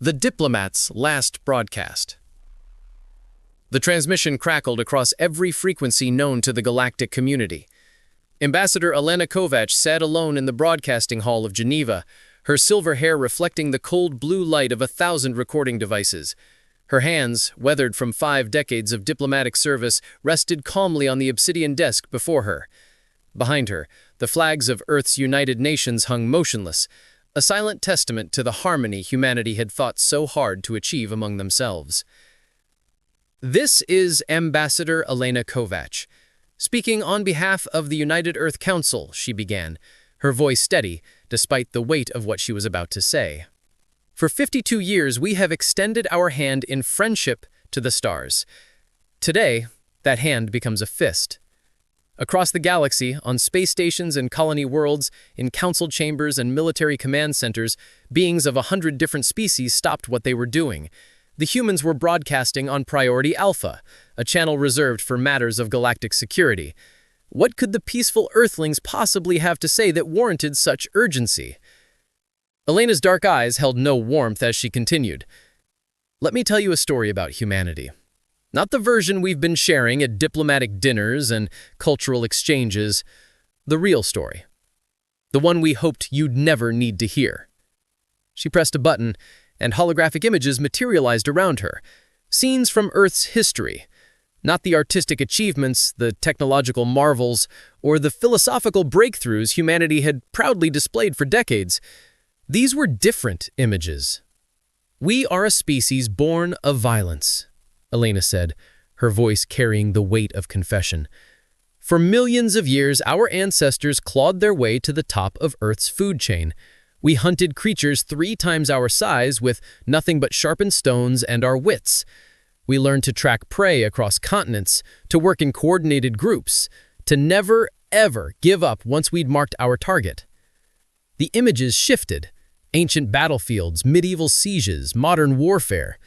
The Diplomat's last broadcast. The transmission crackled across every frequency known to the galactic community. Ambassador Elena Kovac sat alone in the broadcasting hall of Geneva, her silver hair reflecting the cold blue light of 1,000 recording devices. Her hands, weathered from 5 decades of diplomatic service, rested calmly on the obsidian desk before her. Behind her, the flags of Earth's United Nations hung motionless, a silent testament to the harmony humanity had fought so hard to achieve among themselves. This is Ambassador Elena Kovac. Speaking on behalf of the United Earth Council, she began, her voice steady, despite the weight of what she was about to say. For 52 years, we have extended our hand in friendship to the stars. Today, that hand becomes a fist. Across the galaxy, on space stations and colony worlds, in council chambers and military command centers, beings of 100 different species stopped what they were doing. The humans were broadcasting on Priority Alpha, a channel reserved for matters of galactic security. What could the peaceful Earthlings possibly have to say that warranted such urgency? Elena's dark eyes held no warmth as she continued. Let me tell you a story about humanity. Not the version we've been sharing at diplomatic dinners and cultural exchanges. The real story. The one we hoped you'd never need to hear. She pressed a button, and holographic images materialized around her. Scenes from Earth's history. Not the artistic achievements, the technological marvels, or the philosophical breakthroughs humanity had proudly displayed for decades. These were different images. We are a species born of violence, Elena said, her voice carrying the weight of confession. For millions of years, our ancestors clawed their way to the top of Earth's food chain. We hunted creatures 3 times our size with nothing but sharpened stones and our wits. We learned to track prey across continents, to work in coordinated groups, to never, ever give up once we'd marked our target. The images shifted. Ancient battlefields, medieval sieges, modern warfare.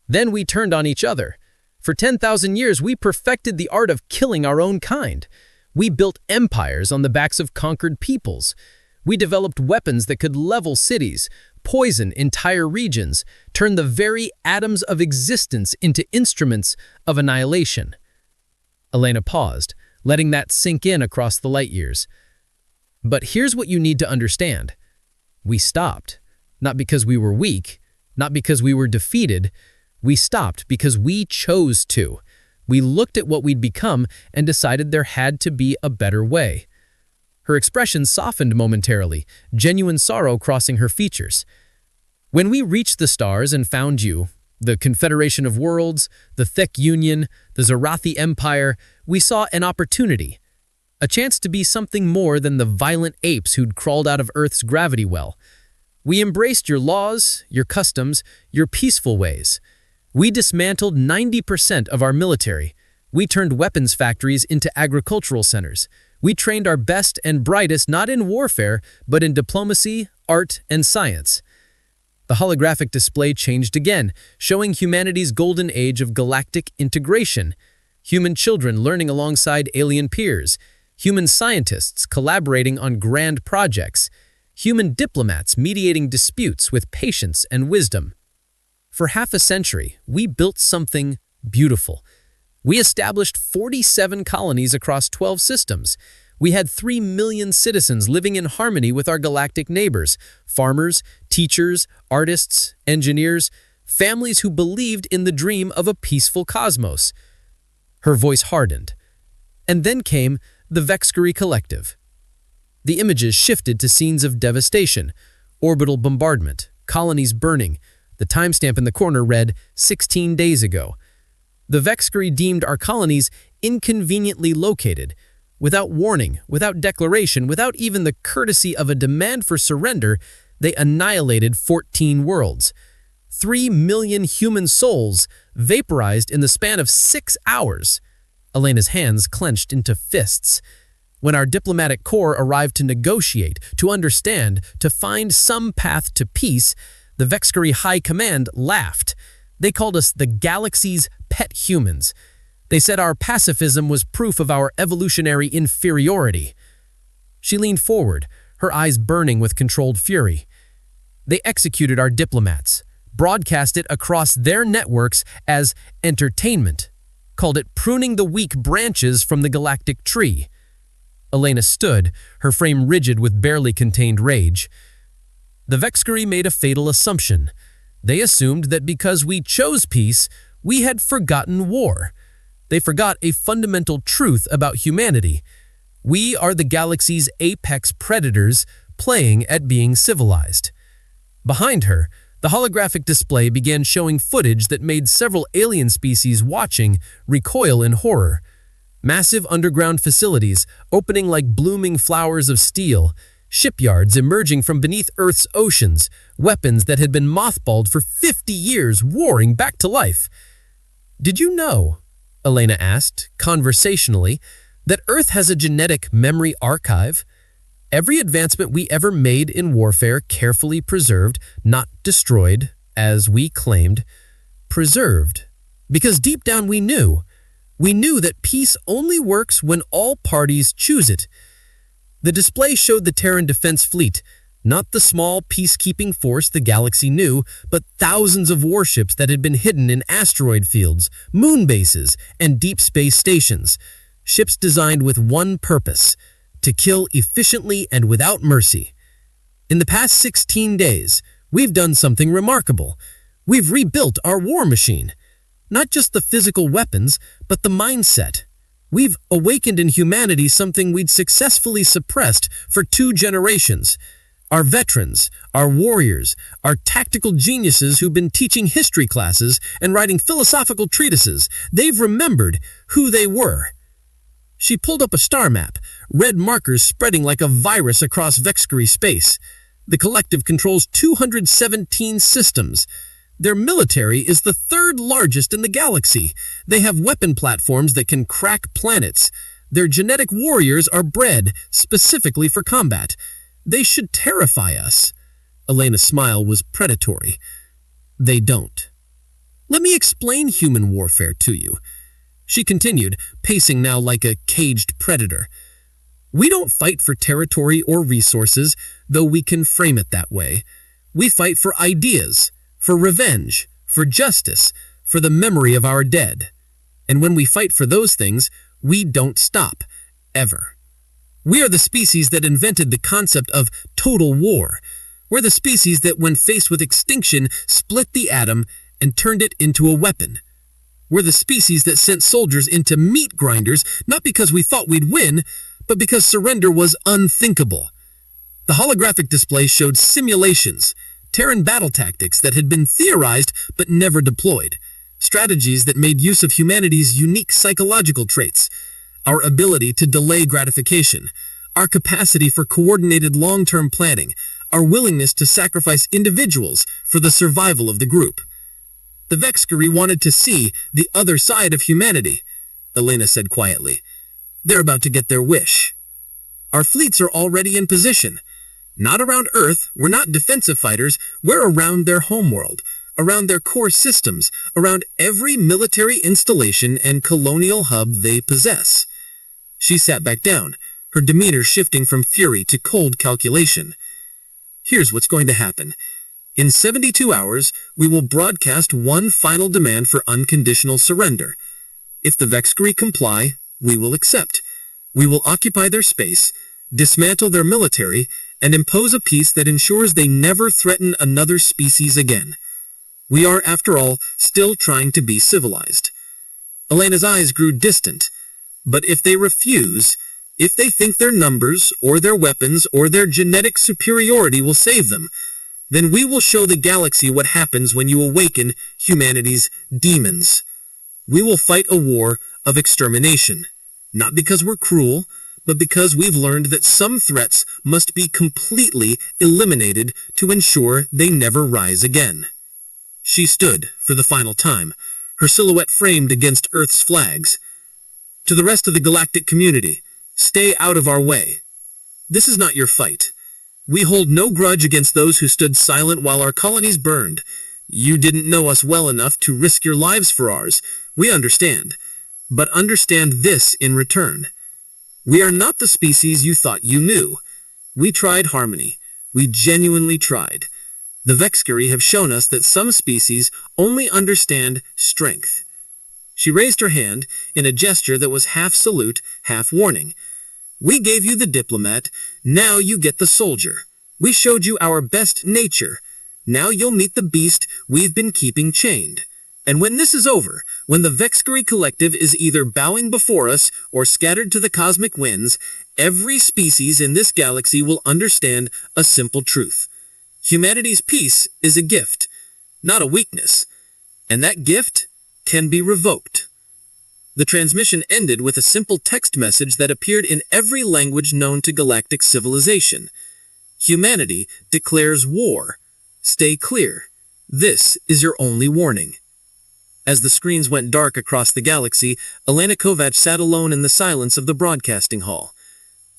Then we turned on each other. For 10,000 years, we perfected the art of killing our own kind. We built empires on the backs of conquered peoples. We developed weapons that could level cities, poison entire regions, turn the very atoms of existence into instruments of annihilation. Elena paused, letting that sink in across the light years. But here's what you need to understand. We stopped, not because we were weak, not because we were defeated. We stopped because we chose to. We looked at what we'd become and decided there had to be a better way. Her expression softened momentarily, genuine sorrow crossing her features. When we reached the stars and found you, the Confederation of Worlds, the Thick Union, the Zarathi Empire, we saw an opportunity. A chance to be something more than the violent apes who'd crawled out of Earth's gravity well. We embraced your laws, your customs, your peaceful ways. We dismantled 90% of our military. We turned weapons factories into agricultural centers. We trained our best and brightest not in warfare, but in diplomacy, art, and science. The holographic display changed again, showing humanity's golden age of galactic integration. Human children learning alongside alien peers. Human scientists collaborating on grand projects. Human diplomats mediating disputes with patience and wisdom. For half a century, we built something beautiful. We established 47 colonies across 12 systems. We had 3 million citizens living in harmony with our galactic neighbors, farmers, teachers, artists, engineers, families who believed in the dream of a peaceful cosmos. Her voice hardened. And then came the Vexcary Collective. The images shifted to scenes of devastation, orbital bombardment, colonies burning. The timestamp in the corner read, 16 days ago. The Vexcary deemed our colonies inconveniently located. Without warning, without declaration, without even the courtesy of a demand for surrender, they annihilated 14 worlds. 3 million human souls vaporized in the span of 6 hours. Elena's hands clenched into fists. When our diplomatic corps arrived to negotiate, to understand, to find some path to peace, the Vexcary High Command laughed. They called us the galaxy's pet humans. They said our pacifism was proof of our evolutionary inferiority. She leaned forward, her eyes burning with controlled fury. They executed our diplomats, broadcast it across their networks as entertainment, called it pruning the weak branches from the galactic tree. Elena stood, her frame rigid with barely contained rage. The Vexkari made a fatal assumption. They assumed that because we chose peace, we had forgotten war. They forgot a fundamental truth about humanity. We are the galaxy's apex predators playing at being civilized. Behind her, the holographic display began showing footage that made several alien species watching recoil in horror. Massive underground facilities opening like blooming flowers of steel, shipyards emerging from beneath Earth's oceans, weapons that had been mothballed for 50 years warring back to life. "Did you know," Elena asked, conversationally, "that Earth has a genetic memory archive? Every advancement we ever made in warfare carefully preserved, not destroyed, as we claimed, preserved. Because deep down we knew that peace only works when all parties choose it." The display showed the Terran Defense Fleet, not the small peacekeeping force the galaxy knew, but thousands of warships that had been hidden in asteroid fields, moon bases, and deep space stations. Ships designed with one purpose: to kill efficiently and without mercy. In the past 16 days, we've done something remarkable. We've rebuilt our war machine. Not just the physical weapons, but the mindset. We've awakened in humanity something we'd successfully suppressed for 2 generations. Our veterans, our warriors, our tactical geniuses who've been teaching history classes and writing philosophical treatises, they've remembered who they were. She pulled up a star map, red markers spreading like a virus across Vexkari space. The collective controls 217 systems. Their military is the 3rd largest in the galaxy. They have weapon platforms that can crack planets. Their genetic warriors are bred specifically for combat. They should terrify us. Elena's smile was predatory. They don't. Let me explain human warfare to you. She continued, pacing now like a caged predator. We don't fight for territory or resources, though we can frame it that way. We fight for ideas, for revenge, for justice, for the memory of our dead. And when we fight for those things, we don't stop, ever. We are the species that invented the concept of total war. We're the species that, when faced with extinction, split the atom and turned it into a weapon. We're the species that sent soldiers into meat grinders, not because we thought we'd win, but because surrender was unthinkable. The holographic display showed simulations, Terran battle tactics that had been theorized but never deployed, strategies that made use of humanity's unique psychological traits, our ability to delay gratification, our capacity for coordinated long-term planning, our willingness to sacrifice individuals for the survival of the group. The Vexkari wanted to see the other side of humanity, Elena said quietly. They're about to get their wish. Our fleets are already in position. Not around Earth, we're not defensive fighters, we're around their homeworld, around their core systems, around every military installation and colonial hub they possess. She sat back down, her demeanor shifting from fury to cold calculation. Here's what's going to happen. In 72 hours, we will broadcast one final demand for unconditional surrender. If the Vexkari comply, we will accept. We will occupy their space, dismantle their military, and impose a peace that ensures they never threaten another species again. We are, after all, still trying to be civilized. Elena's eyes grew distant. But if they refuse, if they think their numbers, or their weapons, or their genetic superiority will save them, then we will show the galaxy what happens when you awaken humanity's demons. We will fight a war of extermination, not because we're cruel, but because we've learned that some threats must be completely eliminated to ensure they never rise again. She stood for the final time, her silhouette framed against Earth's flags. To the rest of the galactic community, stay out of our way. This is not your fight. We hold no grudge against those who stood silent while our colonies burned. You didn't know us well enough to risk your lives for ours. We understand. But understand this in return. We are not the species you thought you knew. We tried harmony. We genuinely tried. The Vexkari have shown us that some species only understand strength. She raised her hand in a gesture that was half salute, half warning. We gave you the diplomat, now you get the soldier. We showed you our best nature. Now you'll meet the beast we've been keeping chained. And when this is over, when the Vexkari collective is either bowing before us or scattered to the cosmic winds, every species in this galaxy will understand a simple truth. Humanity's peace is a gift, not a weakness. And that gift can be revoked. The transmission ended with a simple text message that appeared in every language known to galactic civilization. Humanity declares war. Stay clear. This is your only warning. As the screens went dark across the galaxy, Alana Kovac sat alone in the silence of the broadcasting hall.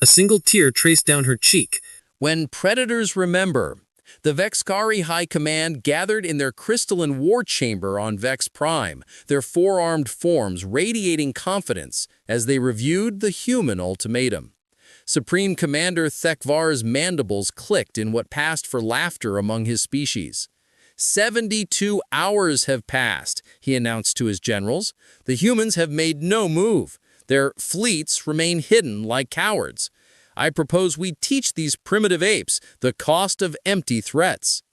A single tear traced down her cheek. When predators remember, the Vexkari High Command gathered in their crystalline war chamber on Vex Prime, their four-armed forms radiating confidence as they reviewed the human ultimatum. Supreme Commander Thekvar's mandibles clicked in what passed for laughter among his species. 72 hours have passed, he announced to his generals. The humans have made no move. Their fleets remain hidden like cowards. I propose we teach these primitive apes the cost of empty threats.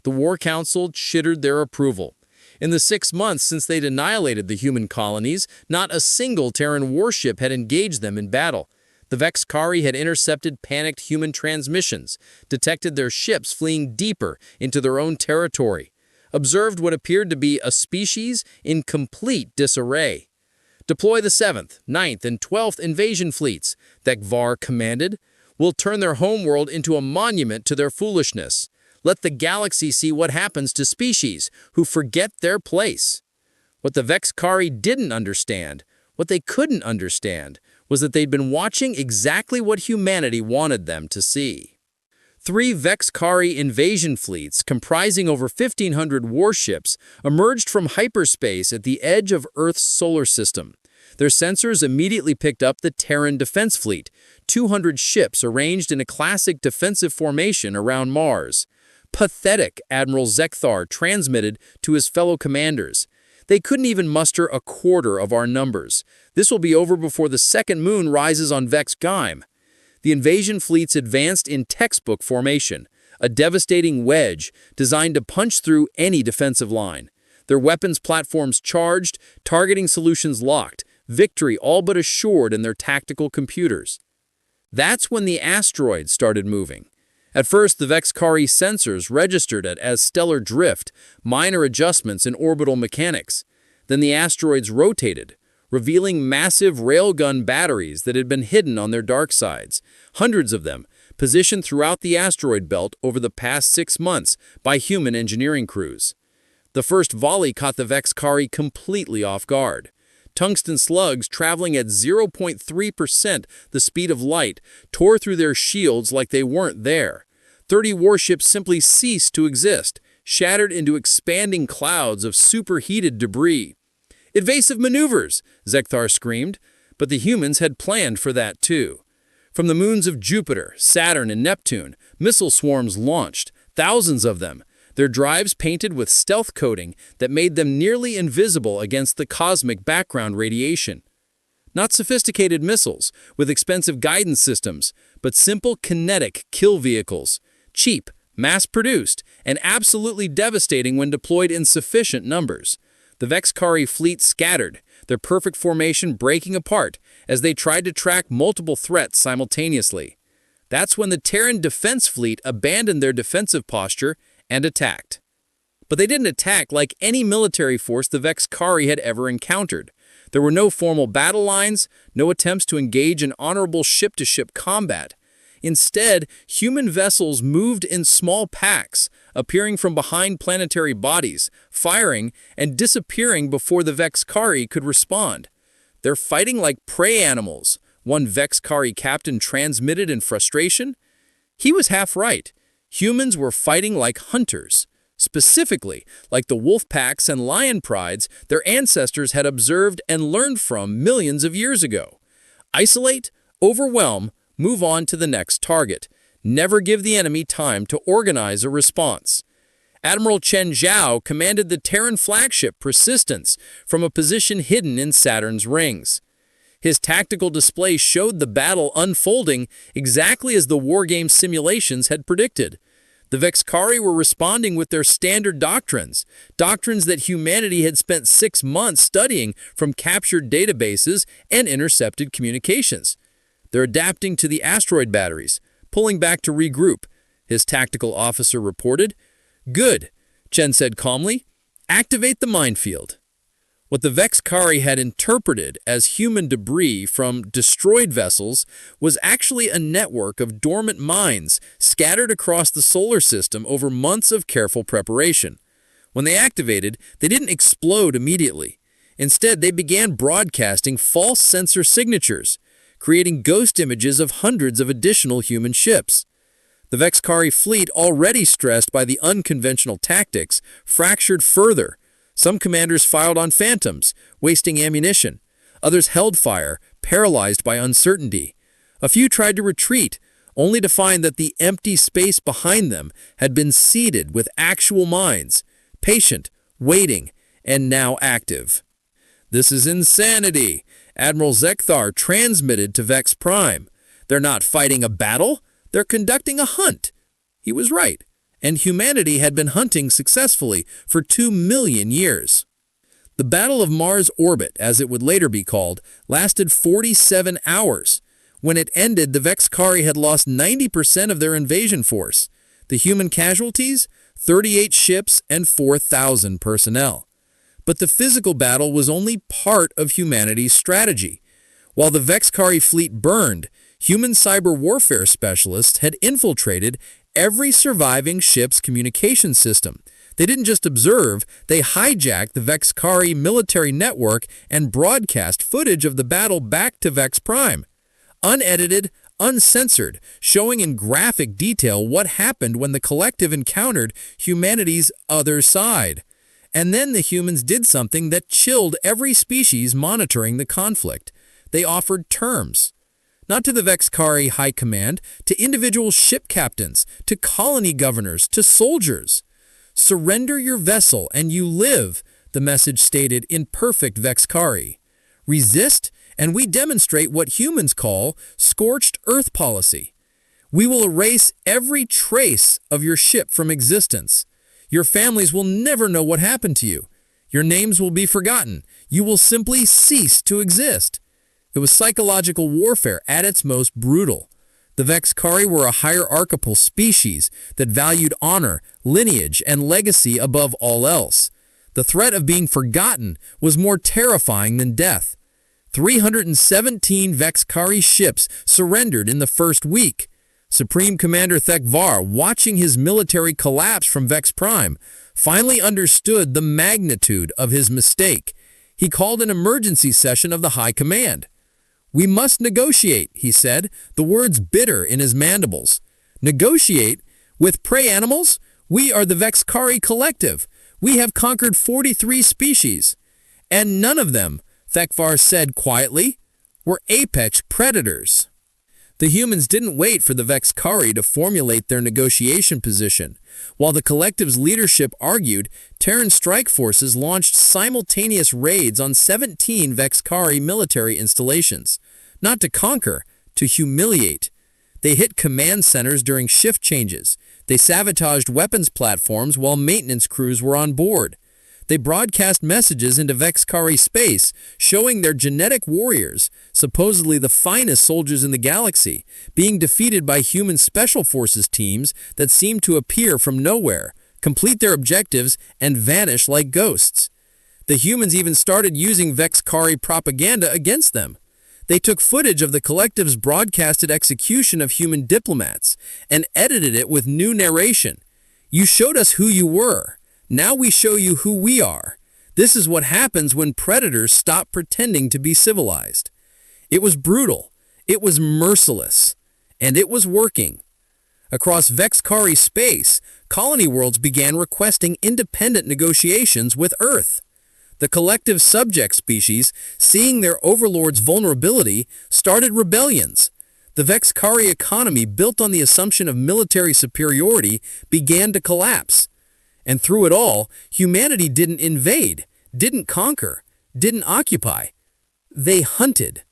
The War Council chittered their approval. In the 6 months since they'd annihilated the human colonies, not a single Terran warship had engaged them in battle. The Vexkari had intercepted panicked human transmissions, detected their ships fleeing deeper into their own territory, observed what appeared to be a species in complete disarray. Deploy the 7th, 9th, and 12th invasion fleets, Thekvar commanded. We'll turn their homeworld into a monument to their foolishness. Let the galaxy see what happens to species who forget their place. What the Vexkari didn't understand, what they couldn't understand, was that they'd been watching exactly what humanity wanted them to see. 3 Vexkari invasion fleets, comprising over 1,500 warships, emerged from hyperspace at the edge of Earth's solar system. Their sensors immediately picked up the Terran Defense Fleet, 200 ships arranged in a classic defensive formation around Mars. Pathetic, Admiral Zekthar transmitted to his fellow commanders. They couldn't even muster a quarter of our numbers. This will be over before the second moon rises on Vex Gaim. The invasion fleets advanced in textbook formation, a devastating wedge designed to punch through any defensive line. Their weapons platforms charged, targeting solutions locked, victory all but assured in their tactical computers. That's when the asteroids started moving. At first, the Vexkari sensors registered it as stellar drift, minor adjustments in orbital mechanics. Then the asteroids rotated, revealing massive railgun batteries that had been hidden on their dark sides, hundreds of them, positioned throughout the asteroid belt over the past 6 months by human engineering crews. The first volley caught the Vexkari completely off guard. Tungsten slugs traveling at 0.3% the speed of light tore through their shields like they weren't there. 30 warships simply ceased to exist, shattered into expanding clouds of superheated debris. Evasive maneuvers, Zekthar screamed, but the humans had planned for that too. From the moons of Jupiter, Saturn, and Neptune, missile swarms launched, thousands of them, their drives painted with stealth coating that made them nearly invisible against the cosmic background radiation. Not sophisticated missiles with expensive guidance systems, but simple kinetic kill vehicles, cheap, mass-produced, and absolutely devastating when deployed in sufficient numbers. The Vexkari fleet scattered, their perfect formation breaking apart as they tried to track multiple threats simultaneously. That's when the Terran Defense Fleet abandoned their defensive posture and attacked. But they didn't attack like any military force the Vexkari had ever encountered. There were no formal battle lines, no attempts to engage in honorable ship-to-ship combat. Instead, human vessels moved in small packs, appearing from behind planetary bodies, firing and disappearing before the Vexkari could respond. They're fighting like prey animals, one Vexkari captain transmitted in frustration. He was half right. Humans were fighting like hunters, specifically like the wolf packs and lion prides their ancestors had observed and learned from millions of years ago. Isolate, overwhelm, move on to the next target. Never give the enemy time to organize a response. Admiral Chen Zhao commanded the Terran flagship Persistence from a position hidden in Saturn's rings. His tactical display showed the battle unfolding exactly as the wargame simulations had predicted. The Vexkari were responding with their standard doctrines that humanity had spent 6 months studying from captured databases and intercepted communications. They're adapting to the asteroid batteries, pulling back to regroup, his tactical officer reported. Good, Chen said calmly. Activate the minefield. What the Vexkari had interpreted as human debris from destroyed vessels was actually a network of dormant mines scattered across the solar system over months of careful preparation. When they activated, they didn't explode immediately. Instead, they began broadcasting false sensor signatures, creating ghost images of hundreds of additional human ships. The Vexkari fleet, already stressed by the unconventional tactics, fractured further. Some commanders filed on phantoms, wasting ammunition. Others held fire, paralyzed by uncertainty. A few tried to retreat, only to find that the empty space behind them had been seeded with actual mines, patient, waiting, and now active. This is insanity, Admiral Zekthar transmitted to Vex Prime. They're not fighting a battle, they're conducting a hunt. He was right. And humanity had been hunting successfully for 2 million years. The Battle of Mars Orbit, as it would later be called, lasted 47 hours. When it ended, the Vexkari had lost 90% of their invasion force. The human casualties? 38 ships and 4,000 personnel. But the physical battle was only part of humanity's strategy. While the Vexkari fleet burned, human cyber warfare specialists had infiltrated every surviving ship's communication system. They didn't just observe, they hijacked the Vexkari military network and broadcast footage of the battle back to Vex Prime. Unedited, uncensored, showing in graphic detail what happened when the collective encountered humanity's other side. And then the humans did something that chilled every species monitoring the conflict. They offered terms. Not to the Vexkari High Command, to individual ship captains, to colony governors, to soldiers. Surrender your vessel and you live, the message stated in perfect Vexkari. Resist, and we demonstrate what humans call scorched earth policy. We will erase every trace of your ship from existence. Your families will never know what happened to you. Your names will be forgotten. You will simply cease to exist. It was psychological warfare at its most brutal. The Vexkari were a hierarchical species that valued honor, lineage, and legacy above all else. The threat of being forgotten was more terrifying than death. 317 Vexkari ships surrendered in the first week. Supreme Commander Thekvar, watching his military collapse from Vex Prime, finally understood the magnitude of his mistake. He called an emergency session of the High Command. "We must negotiate," he said, the words bitter in his mandibles. "Negotiate? With prey animals? We are the Vexkari Collective. We have conquered 43 species. And none of them," Thekvar said quietly, "were apex predators." The humans didn't wait for the Vexkari to formulate their negotiation position. While the collective's leadership argued, Terran strike forces launched simultaneous raids on 17 Vexkari military installations. Not to conquer, to humiliate. They hit command centers during shift changes. They sabotaged weapons platforms while maintenance crews were on board. They broadcast messages into Vexkari space, showing their genetic warriors, supposedly the finest soldiers in the galaxy, being defeated by human special forces teams that seemed to appear from nowhere, complete their objectives, and vanish like ghosts. The humans even started using Vexkari propaganda against them. They took footage of the collective's broadcasted execution of human diplomats and edited it with new narration. "You showed us who you were. Now we show you who we are. This is what happens when predators stop pretending to be civilized." It was brutal. It was merciless. And it was working. Across Vexkari space, colony worlds began requesting independent negotiations with Earth. The collective subject species, seeing their overlord's vulnerability, started rebellions. The Vexkari economy, built on the assumption of military superiority, began to collapse. And through it all, humanity didn't invade, didn't conquer, didn't occupy. They hunted.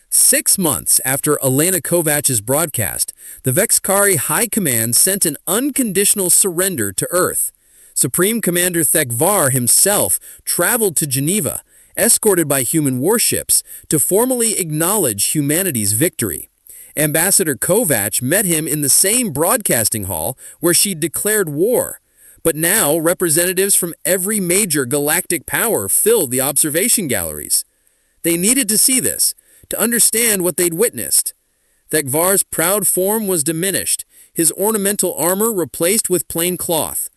6 months after Elena Kovach's broadcast, the Vexkari High Command sent an unconditional surrender to Earth. Supreme Commander Thekvar himself traveled to Geneva, escorted by human warships, to formally acknowledge humanity's victory. Ambassador Kovach met him in the same broadcasting hall where she'd declared war. But now, representatives from every major galactic power filled the observation galleries. They needed to see this, to understand what they'd witnessed. Thekvar's proud form was diminished, his ornamental armor replaced with plain cloth.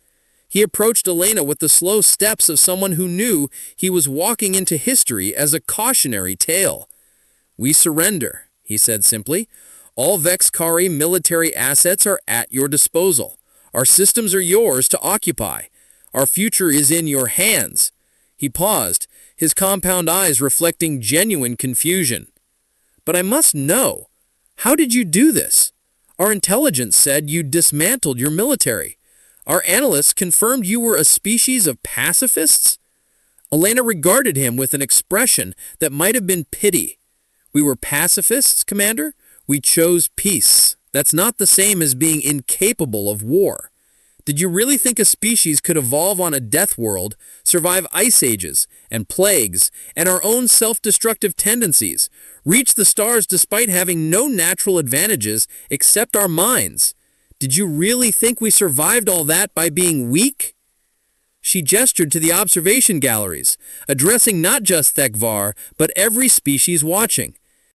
He approached Elena with the slow steps of someone who knew he was walking into history as a cautionary tale. "We surrender," he said simply. "All Vexkari military assets are at your disposal. Our systems are yours to occupy. Our future is in your hands." He paused, his compound eyes reflecting genuine confusion. "But I must know, how did you do this? Our intelligence said you dismantled your military. Our analysts confirmed you were a species of pacifists?" Elena regarded him with an expression that might have been pity. "We were pacifists, Commander. We chose peace. That's not the same as being incapable of war. Did you really think a species could evolve on a death world, survive ice ages and plagues and our own self-destructive tendencies, reach the stars despite having no natural advantages except our minds? Did you really think we survived all that by being weak?" She gestured to the observation galleries, addressing not just Thekvar, but every species watching.